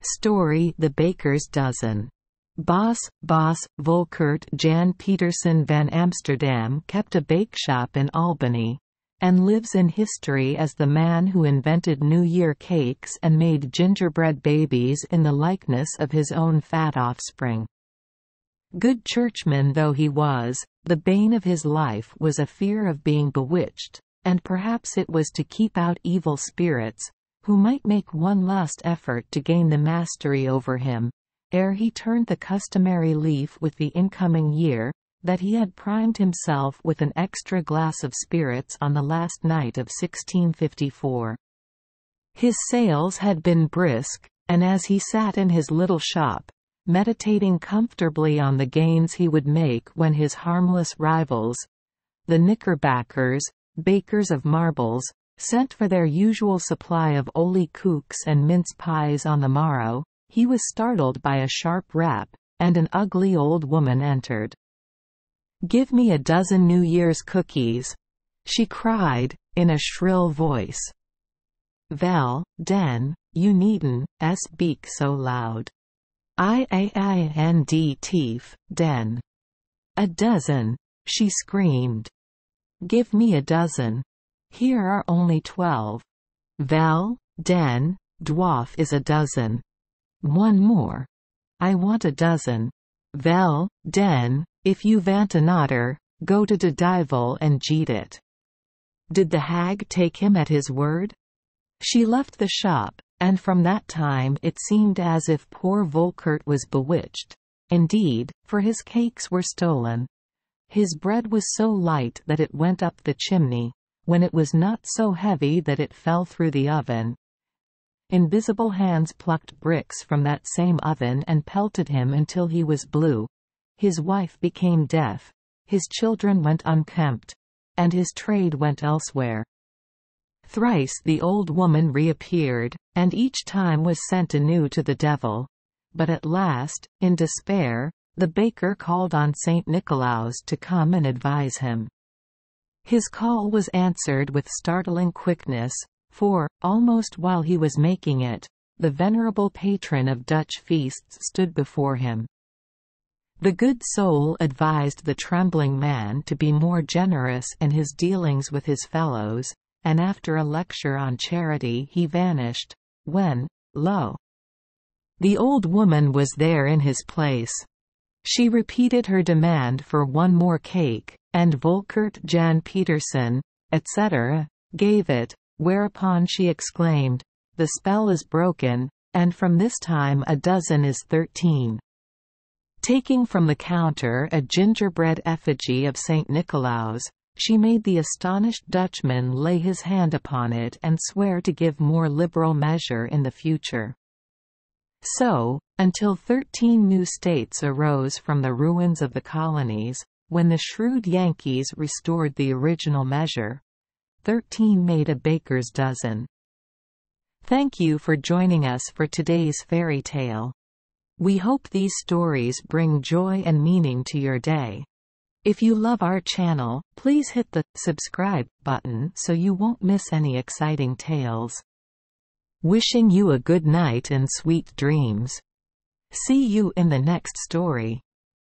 Story: The Baker's Dozen. Boss Volkert Jan Petersen van Amsterdam kept a bakeshop in Albany, and lives in history as the man who invented New Year cakes and made gingerbread babies in the likeness of his own fat offspring. Good churchman though he was, the bane of his life was a fear of being bewitched, and perhaps it was to keep out evil spirits, who might make one last effort to gain the mastery over him, ere he turned the customary leaf with the incoming year, that he had primed himself with an extra glass of spirits on the last night of 1654. His sales had been brisk, and as he sat in his little shop, meditating comfortably on the gains he would make when his harmless rivals, the Knickerbackers, bakers of marbles, sent for their usual supply of Olie Koeks and mince pies on the morrow, he was startled by a sharp rap, and an ugly old woman entered. "Give me a dozen New Year's cookies," she cried, in a shrill voice. "Vel, den, you needn't speak so loud. I-A-I-N-D thief, den." "A dozen," she screamed. "Give me a dozen. Here are only 12. Vel, den, dwarf is a dozen. One more. I want a dozen. Vel, den, if you vant another, go to de duivel and jeet it." Did the hag take him at his word? She left the shop, and from that time it seemed as if poor Volkert was bewitched. Indeed, for his cakes were stolen. His bread was so light that it went up the chimney, when it was not so heavy that it fell through the oven. Invisible hands plucked bricks from that same oven and pelted him until he was blue. His wife became deaf, his children went unkempt, and his trade went elsewhere. Thrice the old woman reappeared, and each time was sent anew to the devil. But at last, in despair, the baker called on St. Nicolaus to come and advise him. His call was answered with startling quickness, for, almost while he was making it, the venerable patron of Dutch feasts stood before him. The good soul advised the trembling man to be more generous in his dealings with his fellows, and after a lecture on charity he vanished, when, lo! The old woman was there in his place. She repeated her demand for one more cake, and Volkert Jan Petersen, etc., gave it, whereupon she exclaimed, "The spell is broken, and from this time a dozen is 13. Taking from the counter a gingerbread effigy of St. Nicolaus, she made the astonished Dutchman lay his hand upon it and swear to give more liberal measure in the future. So, until 13 new states arose from the ruins of the colonies, when the shrewd Yankees restored the original measure, 13 made a baker's dozen. Thank you for joining us for today's fairy tale. We hope these stories bring joy and meaning to your day. If you love our channel, please hit the subscribe button so you won't miss any exciting tales. Wishing you a good night and sweet dreams. See you in the next story.